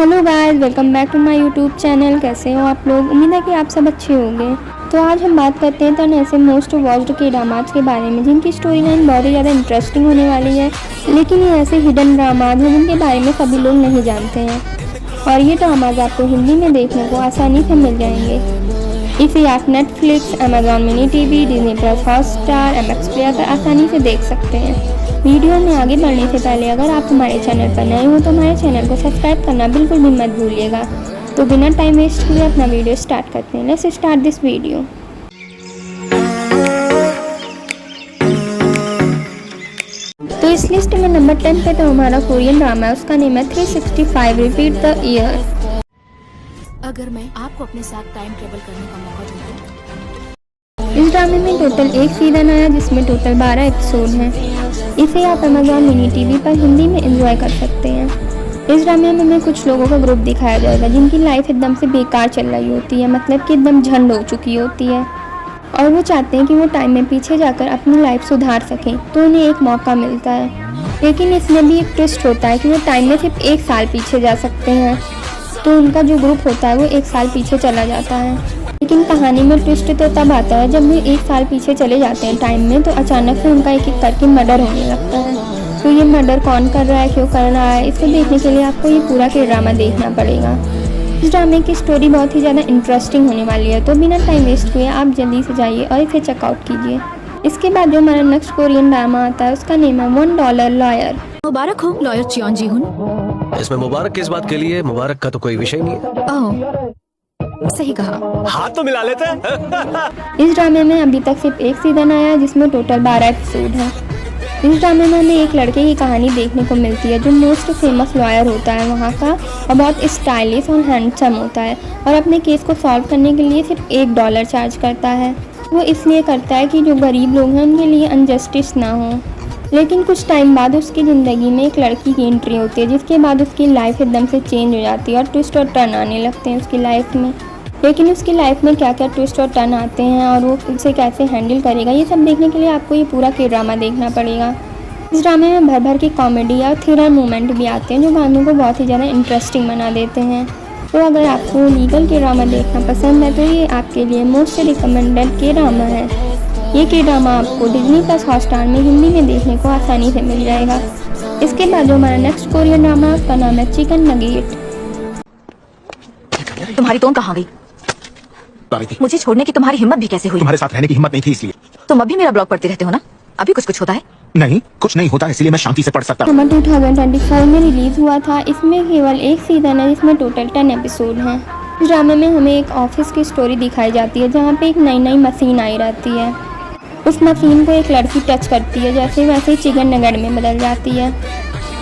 Hello guys, welcome back to my YouTube channel. कैसे हो आप लोग? उम्मीद है कि आप सब अच्छे होंगे। तो आज हम बात करते हैं 10 ऐसे मोस्ट वॉच्ड के ड्रामाज के बारे में जिनकी स्टोरी लाइन बहुत ही ज़्यादा इंटरेस्टिंग होने वाली है। लेकिन ये ऐसे हिडन ड्रामाज हैं जिनके बारे में सभी लोग नहीं जानते हैं, और ये ड्रामाज आपको हिंदी में देखने को आसानी से मिल जाएंगे। इसे आप Netflix, Amazon mini TV, Disney plus Hotstar, MX player पर आसानी से देख सकते हैं। वीडियो में आगे बढ़ने से पहले अगर आप हमारे चैनल पर नए हो तो हमारे चैनल को सब्सक्राइब करना बिल्कुल भी मत भूलिएगा। तो बिना टाइम वेस्ट किए अपना वीडियो स्टार्ट करते हैं। Let's start this video. तो इस लिस्ट में नंबर 10 पे तो हमारा कोरियन ड्रामा है, उसका नेम है 365 रिपीट द ईयर। अगर मैं आपको अपने साथ टाइम ट्रेवल करने का मौका दूं, इस ड्रामे में टोटल एक सीजन आया जिसमें टोटल 12 एपिसोड हैं। इसे आप अमेजॉन मिनी टीवी पर हिंदी में एंजॉय कर सकते हैं। इस ड्रामे में हमें कुछ लोगों का ग्रुप दिखाया जाएगा जिनकी लाइफ एकदम से बेकार चल रही होती है, मतलब कि एकदम झंड हो चुकी होती है, और वो चाहते हैं कि वो टाइम में पीछे जाकर अपनी लाइफ सुधार सकें। तो उन्हें एक मौका मिलता है, लेकिन इसमें भी एक ट्विस्ट होता है कि वो टाइम में सिर्फ 1 साल पीछे जा सकते हैं। तो उनका जो ग्रुप होता है वो 1 साल पीछे चला जाता है। लेकिन कहानी में ट्विस्ट तो तब आता है जब वो 1 साल पीछे चले जाते हैं टाइम में, तो अचानक से उनका एक एक करके मर्डर होने लगता है। तो ये मर्डर कौन कर रहा है, क्यों कर रहा है, इसको देखने के लिए आपको ये पूरा के ड्रामा देखना पड़ेगा। इस ड्रामे की स्टोरी बहुत ही ज़्यादा इंटरेस्टिंग होने वाली है, तो बिना टाइम वेस्ट हुए आप जल्दी से जाइए और इसे चेकआउट कीजिए। इसके बाद जो हमारा नेक्स्ट कोरियन ड्रामा आता है उसका नेम है $1 लॉयर। मुबारक हो लॉयर चियोन जी हुन। इसमें मुबारक किस बात के लिए? मुबारक का तो कोई विषय नहीं है। ओह, सही कहा। हाथ तो मिला लेते हैं। इस ड्रामे में अभी तक सिर्फ एक सीजन आया है जिसमें टोटल 12 एपिसोड हैं। इस ड्रामे में हमें एक लड़के की कहानी देखने को मिलती है जो मोस्ट फेमस लॉयर होता है वहाँ का, और बहुत स्टाइलिश और हैंडसम होता है, और अपने केस को सॉल्व करने के लिए सिर्फ $1 चार्ज करता है। वो इसलिए करता है कि जो गरीब लोग हैं उनके लिए अनजस्टिस ना हो। लेकिन कुछ टाइम बाद उसकी ज़िंदगी में एक लड़की की एंट्री होती है, जिसके बाद उसकी लाइफ एकदम से चेंज हो जाती है और ट्विस्ट और टर्न आने लगते हैं उसकी लाइफ में। लेकिन उसकी लाइफ में क्या क्या ट्विस्ट और टर्न आते हैं और वो उसे कैसे हैंडल करेगा, ये सब देखने के लिए आपको ये पूरा के ड्रामा देखना पड़ेगा। इस ड्रामे में भर भर की कॉमेडी और थ्रिलर मोमेंट भी आते हैं जो गानों को बहुत ही ज़्यादा इंटरेस्टिंग बना देते हैं। तो अगर आपको लीगल के ड्रामा देखना पसंद है तो ये आपके लिए मोस्ट रिकमेंडेड के ड्रामा है। ये के ड्रामा आपको डिज्नी प्लस हॉटस्टार में हिंदी में देखने को आसानी से मिल जाएगा। इसके बाद जो हमारा नेक्स्ट कोरियन ड्रामा है उसका नाम है चिकन नगेट। तुम्हारी टोन कहाँ गई? मुझे छोड़ने की तुम्हारी हिम्मत भी कैसे हुई? तुम्हारे साथ रहने की हिम्मत नहीं थी इसलिए। तुम अभी मेरा ब्लॉग पढ़ते रहते हो ना? अभी कुछ होता है? नहीं, कुछ नहीं होता, इसलिए मैं शांति से पढ़ सकता हूँ। नंबर 2024 में रिलीज हुआ था। इसमें केवल एक सीजन है जिसमें टोटल 10 एपिसोड हैं। इस ड्रामे में हमें एक ऑफिस की स्टोरी दिखाई जाती है जहाँ पे एक नई मशीन आई रहती है। उस मशीन को एक लड़की टच करती है, जैसे वैसे ही चिकन नगेट में बदल जाती है।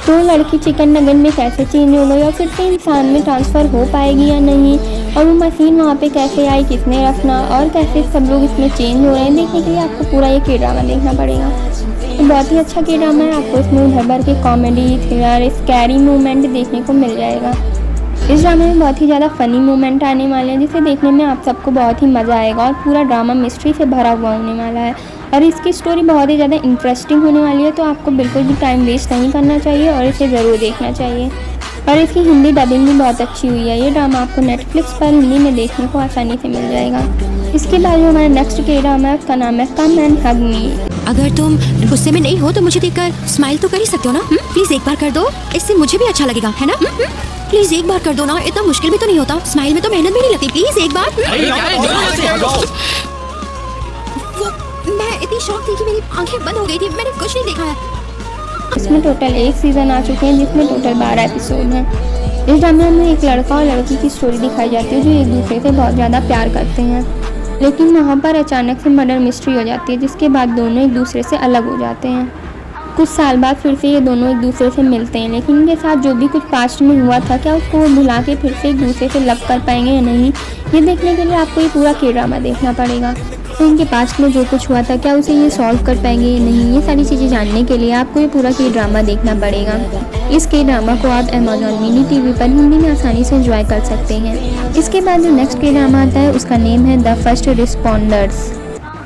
तो लड़की चिकन नगेट में कैसे चेंज हो गई और फिर से इंसान में ट्रांसफ़र हो पाएगी या नहीं, और वो मशीन वहाँ पे कैसे आई, किसने रखना, और कैसे सब लोग इसमें चेंज हो रहे हैं, देखने के लिए आपको पूरा ये के ड्रामा देखना पड़ेगा। तो बहुत ही अच्छा के ड्रामा है, आपको इसमें भर भर के कॉमेडी, थ्रिलर, स्कैरी मोमेंट देखने को मिल जाएगा। इस ड्रामे में बहुत ही ज़्यादा फ़नी मोमेंट आने वाले हैं जिसे देखने में आप सबको बहुत ही मज़ा आएगा, और पूरा ड्रामा मिस्ट्री से भरा हुआ होने वाला है, और इसकी स्टोरी बहुत ही ज़्यादा इंटरेस्टिंग होने वाली है। तो आपको बिल्कुल भी टाइम वेस्ट नहीं करना चाहिए और इसे ज़रूर देखना चाहिए। और इसकी हिंदी डबिंग भी बहुत अच्छी हुई है। ये ड्रामा आपको नेटफ्लिक्स पर हिंदी में देखने को आसानी से मिल जाएगा। इसके बाद जो हमारा नेक्स्ट के ड्रामा है उसका नाम है कम एंड हग मी। अगर तुम गुस्से में नहीं हो तो मुझे देखकर स्माइल तो कर ही सकते हो ना? प्लीज एक बार कर दो, इससे मुझे भी अच्छा लगेगा, है ना? प्लीज एक बार कर दो ना, इतना मुश्किल भी तो नहीं होता, स्माइल में तो मेहनत भी नहीं लगती, प्लीज एक बार। मैं इतनी शॉक थी कि मेरी आंखें बंद हो गई थी, मैंने कुछ नहीं देखा है। इसमें टोटल एक सीज़न आ चुके हैं जिसमें टोटल 12 एपिसोड हैं। इस ड्रामे में एक लड़का और लड़की की स्टोरी दिखाई जाती है जो एक दूसरे से बहुत ज़्यादा प्यार करते हैं, लेकिन वहाँ पर अचानक से मर्डर मिस्ट्री हो जाती है जिसके बाद दोनों एक दूसरे से अलग हो जाते हैं। कुछ साल बाद फिर से ये दोनों एक दूसरे से मिलते हैं, लेकिन इनके साथ जो भी कुछ पास्ट में हुआ था, क्या उसको वो भुला के फिर से एक दूसरे से लव कर पाएंगे या नहीं, ये देखने के लिए आपको ये पूरा के ड्रामा देखना पड़ेगा। तो इनके पास्ट में जो कुछ हुआ था, क्या उसे ये सॉल्व कर पाएंगे या नहीं, ये सारी चीज़ें जानने के लिए आपको ये पूरा के ड्रामा देखना पड़ेगा। इस के ड्रामा को आप अमेजॉन मिनी टीवी पर हिंदी में आसानी से एंजॉय कर सकते हैं। इसके बाद जो नेक्स्ट के ड्रामा आता है उसका नेम है द फर्स्ट रिस्पॉन्डर्स।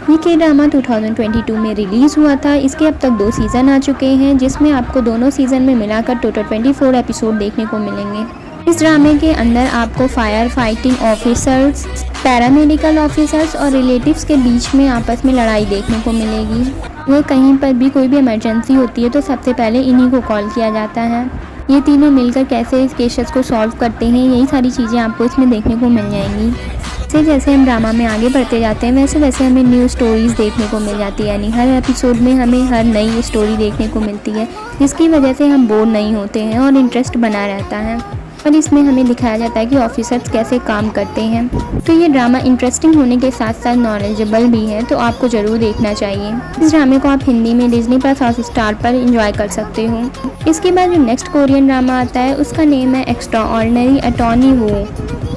ये के ड्रामा 2022 में रिलीज़ हुआ था। इसके अब तक 2 सीज़न आ चुके हैं जिसमें आपको दोनों सीज़न में मिलाकर टोटल 24 एपिसोड देखने को मिलेंगे। इस ड्रामे के अंदर आपको fire fighting officers, paramedical officers और रिलेटिव्स के बीच में आपस में लड़ाई देखने को मिलेगी। वह कहीं पर भी कोई भी इमरजेंसी होती है तो सबसे पहले इन्हीं को कॉल किया जाता है। ये तीनों मिलकर कैसे इस केसेस को सॉल्व करते हैं, यही सारी चीज़ें आपको इसमें देखने को मिल जाएंगी। जैसे जैसे हम ड्रामा में आगे बढ़ते जाते हैं वैसे वैसे हमें न्यू स्टोरीज़ देखने को मिल जाती है, यानी हर एपिसोड में हमें हर नई स्टोरी देखने को मिलती है, जिसकी वजह से हम बोर नहीं होते हैं और इंटरेस्ट बना रहता है। और इसमें हमें दिखाया जाता है कि ऑफिसर्स कैसे काम करते हैं। तो ये ड्रामा इंटरेस्टिंग होने के साथ साथ नॉलेजेबल भी है, तो आपको ज़रूर देखना चाहिए। इस ड्रामे को आप हिंदी में डिज्नी प्लस हॉटस्टार पर एंजॉय कर सकते हो। इसके बाद जो नेक्स्ट कोरियन ड्रामा आता है उसका नेम है एक्स्ट्राऑर्डिनरी अटॉर्नी वू।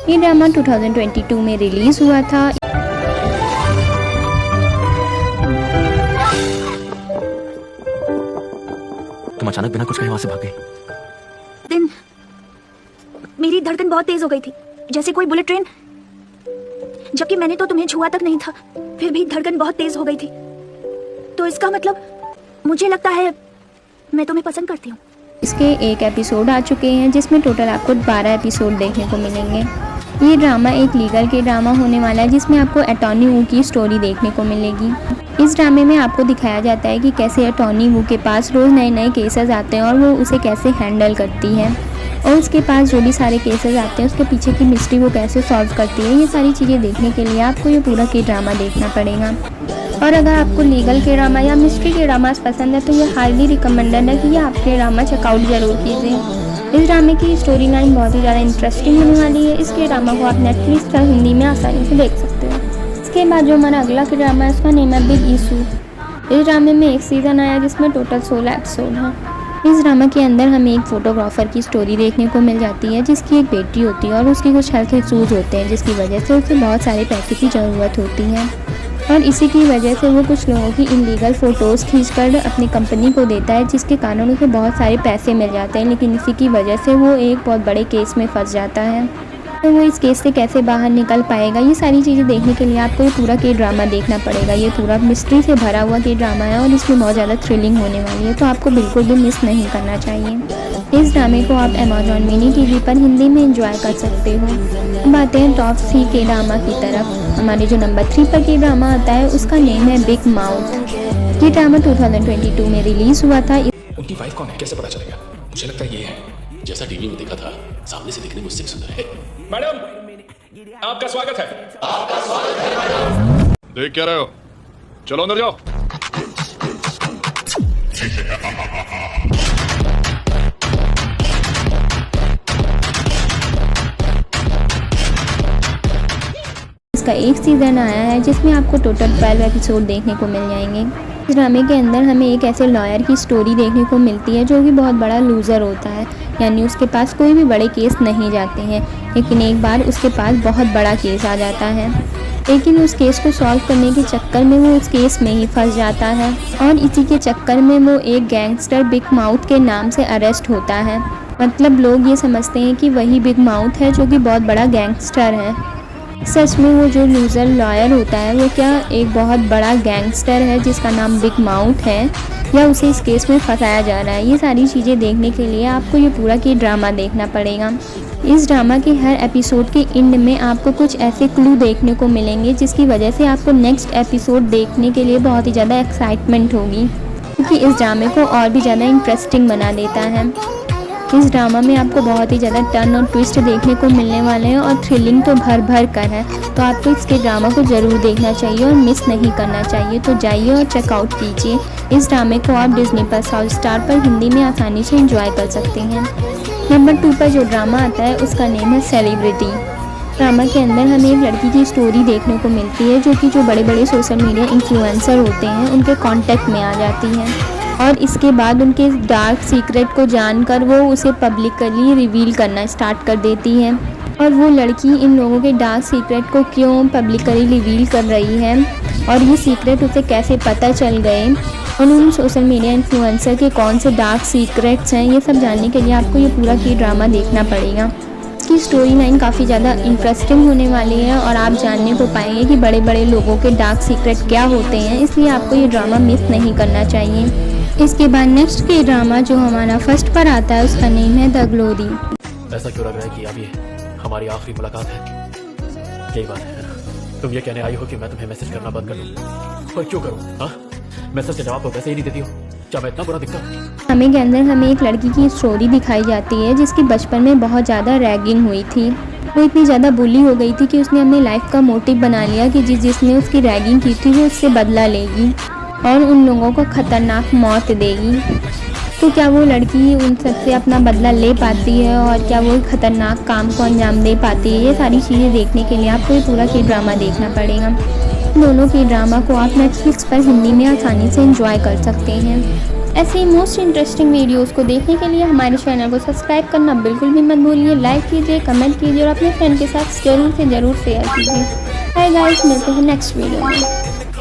ये ड्रामा 2022 में रिलीज़ हुआ था। तुम अचानक बिना कुछ कहे वहां से भाग गई। दिन मेरी धड़कन बहुत तेज हो गई थी, जैसे कोई बुलेट ट्रेन, जबकि मैंने तो तुम्हें छुआ तक नहीं था, फिर भी धड़कन बहुत तेज हो गई थी। तो इसका मतलब मुझे लगता है मैं तुम्हें पसंद करती हूँ। इसके 1 एपिसोड आ चुके हैं जिसमें टोटल आपको 12 एपिसोड देखने को मिलेंगे। ये ड्रामा एक लीगल के ड्रामा होने वाला है जिसमें आपको अटॉर्नी वू की स्टोरी देखने को मिलेगी। इस ड्रामे में आपको दिखाया जाता है कि कैसे अटॉर्नी वू के पास रोज़ नए नए केसेस आते हैं और वो उसे कैसे हैंडल करती है, और उसके पास जो भी सारे केसेस आते हैं उसके पीछे की मिस्ट्री वो कैसे सॉल्व करती है। ये सारी चीज़ें देखने के लिए आपको ये पूरा के ड्रामा देखना पड़ेगा। और अगर आपको लीगल के ड्रामा या मिस्ट्री के ड्रामास पसंद है तो ये हाईली रिकमेंडेड है कि ये आपके ड्रामा चेकआउट ज़रूर कीजिए। इस ड्रामे की स्टोरी लाइन बहुत ही ज़्यादा इंटरेस्टिंग होने वाली है। इसके ड्रामा को आप नेटफ्लिक्स पर हिंदी में आसानी से देख सकते हो। इसके बाद जो हमारा अगला के ड्रामा है उसका नेम है बिग इशू। इस ड्रामे में एक सीज़न आया जिसमें टोटल 16 एपिसोड हैं। इस ड्रामा के अंदर हमें एक फ़ोटोग्राफ़र की स्टोरी देखने को मिल जाती है जिसकी एक बेटी होती है और उसकी कुछ हेल्थ इशूज़ होते हैं जिसकी वजह से उसे बहुत सारे पैसे की ज़रूरत होती है, और इसी की वजह से वो कुछ लोगों की इलीगल फ़ोटोज़ खींचकर अपनी कंपनी को देता है जिसके कारण उसे बहुत सारे पैसे मिल जाते हैं। लेकिन इसी की वजह से वो एक बहुत बड़े केस में फंस जाता है। तो वो इस केस से कैसे बाहर निकल पाएगा, ये सारी चीज़ें देखने के लिए आपको ये पूरा के ड्रामा देखना पड़ेगा। ये पूरा मिस्ट्री से भरा हुआ के ड्रामा है और इसमें बहुत ज़्यादा थ्रिलिंग होने वाली है, तो आपको बिल्कुल भी मिस नहीं करना चाहिए। इस ड्रामे को आप अमेजॉन मिनी टीवी पर हिंदी में एंजॉय कर सकते हो। अब आते हैं टॉप 3 के ड्रामा की तरफ। हमारे जो नंबर 3 पर के ड्रामा आता है उसका नेम है बिग माउथ। ये ड्रामा 2022 में रिलीज़ हुआ था। उनकी वाइफ कौन है, कैसे पता चलेगा? मुझे लगता है ये है, जैसा टीवी में देखा था, सामने से दिखने में उससे सुंदर है। मैडम, आपका स्वागत है। देख क्या रहे हो? चलो अंदर जाओ। इसका एक सीज़न आया है जिसमें आपको टोटल 12 एपिसोड देखने को मिल जाएंगे। इस ड्रामे के अंदर हमें एक ऐसे लॉयर की स्टोरी देखने को मिलती है जो कि बहुत बड़ा लूज़र होता है, यानी उसके पास कोई भी बड़े केस नहीं जाते हैं, लेकिन एक बार उसके पास बहुत बड़ा केस आ जाता है। लेकिन उस केस को सॉल्व करने के चक्कर में वो उस केस में ही फंस जाता है और इसी के चक्कर में वो एक गैंगस्टर बिग माउथ के नाम से अरेस्ट होता है। मतलब लोग ये समझते हैं कि वही बिग माउथ है जो कि बहुत बड़ा गैंगस्टर है। सच में वो जो लूज़र लॉयर होता है वो क्या एक बहुत बड़ा गैंगस्टर है जिसका नाम बिग माउथ है, या उसे इस केस में फंसाया जा रहा है? ये सारी चीज़ें देखने के लिए आपको ये पूरा के ड्रामा देखना पड़ेगा। इस ड्रामा के हर एपिसोड के एंड में आपको कुछ ऐसे क्लू देखने को मिलेंगे जिसकी वजह से आपको नेक्स्ट एपिसोड देखने के लिए बहुत ही ज़्यादा एक्साइटमेंट होगी, क्योंकि इस ड्रामे को और भी ज़्यादा इंटरेस्टिंग बना देता है। इस ड्रामा में आपको बहुत ही ज़्यादा टर्न और ट्विस्ट देखने को मिलने वाले हैं और थ्रिलिंग तो भर भर कर है, तो आपको इसके ड्रामा को ज़रूर देखना चाहिए और मिस नहीं करना चाहिए। तो जाइए और चेकआउट कीजिए। इस ड्रामे को आप डिज्नी प्लस हॉटस्टार पर हिंदी में आसानी से एंजॉय कर सकते हैं। नंबर 2 पर जो ड्रामा आता है उसका नेम है सेलिब्रिटी। ड्रामा के अंदर हमें एक लड़की की स्टोरी देखने को मिलती है जो कि जो बड़े बड़े सोशल मीडिया इन्फ्लुएंसर होते हैं उनके कांटेक्ट में आ जाती है, और इसके बाद उनके डार्क सीक्रेट को जानकर वो उसे पब्लिकली रिवील करना स्टार्ट कर देती है। और वो लड़की इन लोगों के डार्क सीक्रेट को क्यों पब्लिकली रिवील कर रही है और ये सीक्रेट उसे कैसे पता चल गए और उन सोशल मीडिया इन्फ्लुएंसर के कौन से डार्क सीक्रेट्स हैं, ये सब जानने के लिए आपको ये पूरा की ड्रामा देखना पड़ेगा। इसकी स्टोरी लाइन काफ़ी ज़्यादा इंटरेस्टिंग होने वाली है और आप जानने को पाएंगे कि बड़े बड़े लोगों के डार्क सीक्रेट क्या होते हैं, इसलिए आपको ये ड्रामा मिस नहीं करना चाहिए। इसके बाद नेक्स्ट के ड्रामा जो हमारा फर्स्ट पर आता है उसका नेम है द ग्लोरी। ऐसा क्यों लग रहा है कि अब ये हमारी आखिरी मुलाकात है? यही बात है ना? तुम ये कहने आई हो कि मैं तुम्हें मैसेज करना बंद कर दूं, पर क्यों करूं? हाँ, मैसेज का जवाब तो वैसे ही नहीं देती हो। क्या मैं इतना बुरा दिखता हूं? हमें के अंदर हमें एक लड़की की स्टोरी दिखाई जाती है जिसकी बचपन में बहुत ज़्यादा रैगिंग हुई थी। वो इतनी ज़्यादा बुली हो गई थी कि उसने अपनी लाइफ का मोटिव बना लिया कि जिसने उसकी रैगिंग की थी वो उससे बदला लेगी और उन लोगों को खतरनाक मौत देगी। तो क्या वो लड़की उन सबसे अपना बदला ले पाती है और क्या वो खतरनाक काम को अंजाम दे पाती है? ये सारी चीज़ें देखने के लिए आपको ये पूरा के ड्रामा देखना पड़ेगा। दोनों के ड्रामा को आप नेटफ्लिक्स पर हिंदी में आसानी से एंजॉय कर सकते हैं। ऐसे ही मोस्ट इंटरेस्टिंग वीडियोस को देखने के लिए हमारे चैनल को सब्सक्राइब करना बिल्कुल भी मत भूलिए। लाइक कीजिए, कमेंट कीजिए और अपने फ्रेंड के साथ ज़रूर से ज़रूर शेयर कीजिए। बाय गाइस, मिलते हैं नेक्स्ट वीडियो में।